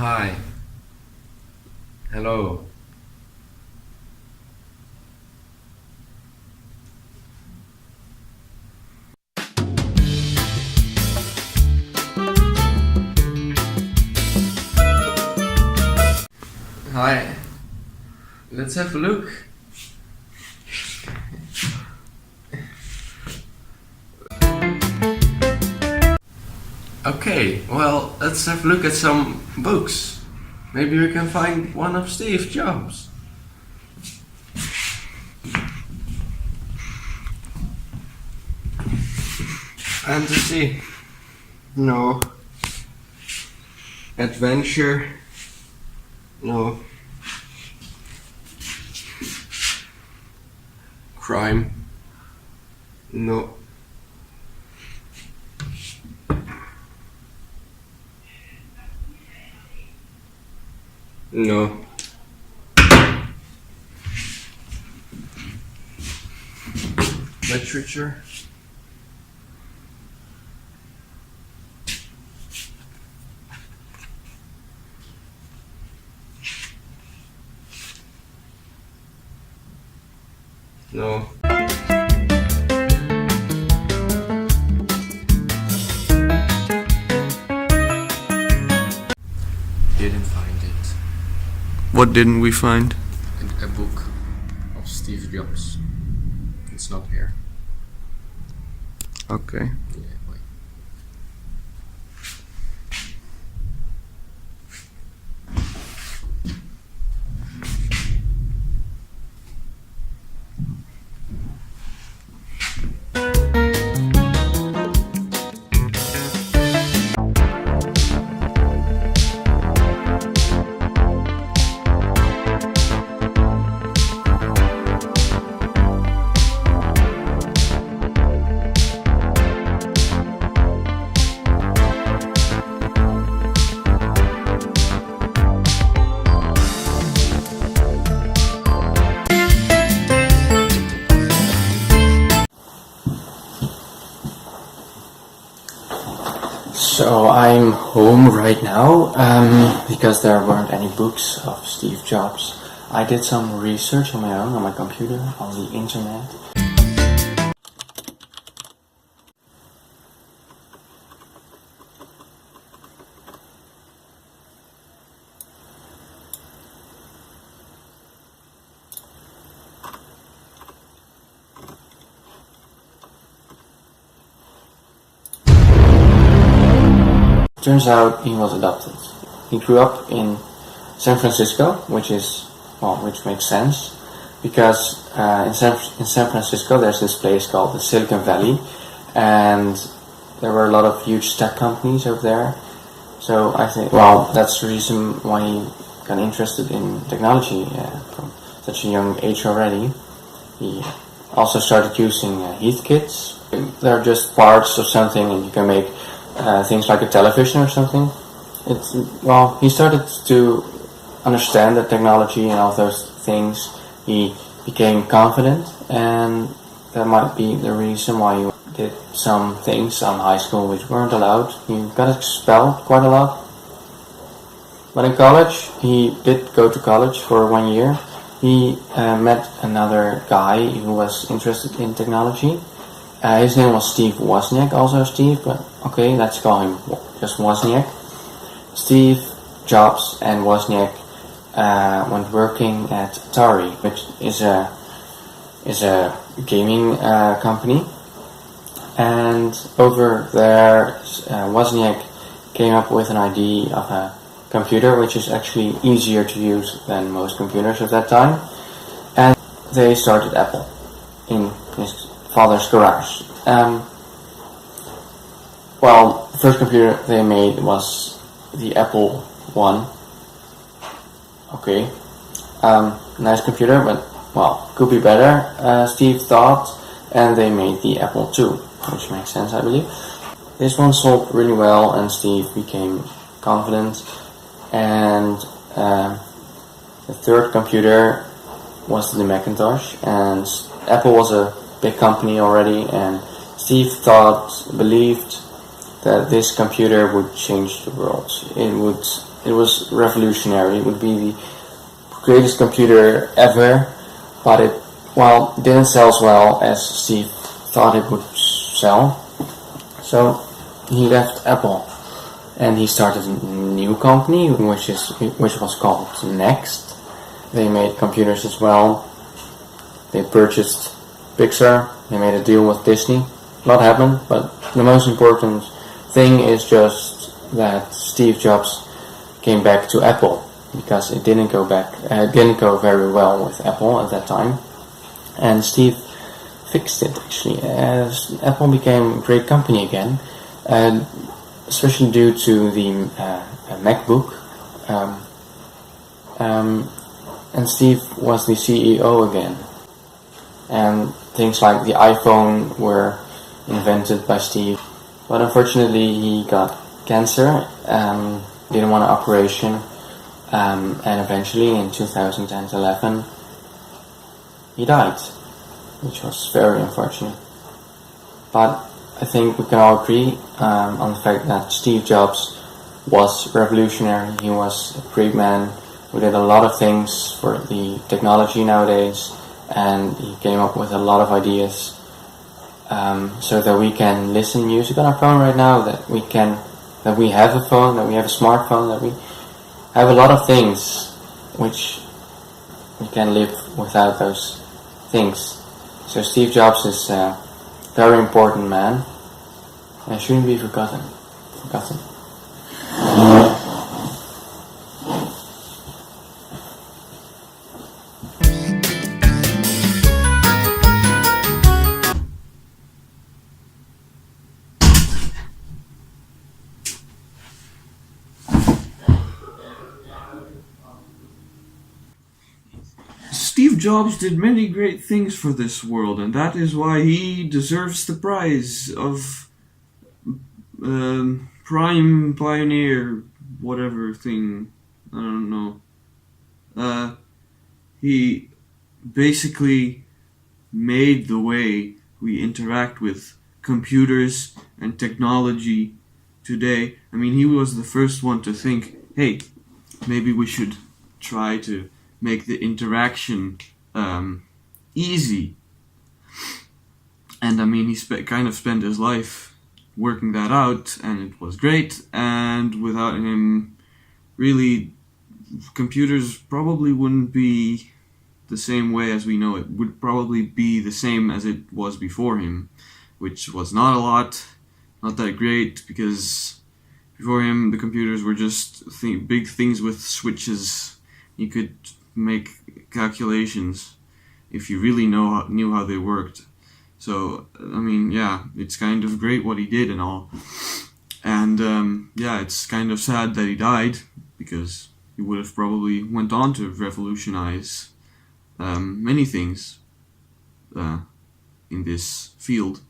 Hi. Hello. Hi. Let's have a look. Okay, well, let's have a look at some books. Maybe we can find one of Steve Jobs. Fantasy. No. Adventure. No. Crime. No. No. Literature. No. Didn't find it. What didn't we find? A book of Steve Jobs. It's not here. Okay. Yeah, wait. So I'm home right now because there weren't any books of Steve Jobs. I did some research on my own on my computer on the internet. Turns out he was adopted. He grew up in San Francisco, which makes sense, because in San Francisco there's this place called the Silicon Valley, and there were a lot of huge tech companies over there. So I think, well, that's the reason why he got interested in technology from such a young age already. He also started using heathkits. They're just parts of something, and you can make things like a television or something. He started to understand the technology and all those things. He became confident, and that might be the reason why he did some things on high school which weren't allowed. He got expelled quite a lot. But in college, he did go to college for 1 year. He met another guy who was interested in technology. His name was Steve Wozniak, also Steve, but okay, let's call him just Wozniak. Steve Jobs and Wozniak went working at Atari, which is a gaming company. And over there, Wozniak came up with an idea of a computer which is actually easier to use than most computers at that time. And they started Apple in his father's garage. The first computer they made was the Apple I. Okay, nice computer, but could be better, Steve thought, and they made the Apple II, which makes sense, I believe. This one sold really well, and Steve became confident, and the third computer was the Macintosh, and Apple was a big company already, and Steve believed that this computer would change the world. It would it was revolutionary. It would be the greatest computer ever, but it didn't sell as well as Steve thought it would sell. So he left Apple and he started a new company which was called Next. They made computers as well. They purchased Pixar. They made a deal with Disney. A lot happened, but the most important thing is just that Steve Jobs came back to Apple, because it didn't go very well with Apple at that time, and Steve fixed it actually, as Apple became a great company again, especially due to the MacBook, and Steve was the CEO again, and things like the iPhone were invented by Steve, but unfortunately he got cancer, didn't want an operation, and eventually in 2011 he died, which was very unfortunate. But I think we can all agree on the fact that Steve Jobs was revolutionary. He was a great man who did a lot of things for the technology nowadays, and he came up with a lot of ideas so that we can listen music on our phone right now, that we have a phone, that we have a smartphone, that we have a lot of things which we can live without those things. So Steve Jobs is a very important man and shouldn't be forgotten. Steve Jobs did many great things for this world, and that is why he deserves the prize of Prime Pioneer, whatever thing. I don't know. He basically made the way we interact with computers and technology today. I mean, he was the first one to think, hey, maybe we should try to make the interaction easy. And I mean, he kind of spent his life working that out, and it was great. And without him, really, computers probably wouldn't be the same way as we know it. Would probably be the same as it was before him, which was not a lot, not that great, because before him the computers were just big things with switches. You could make calculations if you really knew how they worked. So I mean, yeah, it's kind of great what he did and all, and yeah, it's kind of sad that he died, because he would have probably went on to revolutionize many things in this field.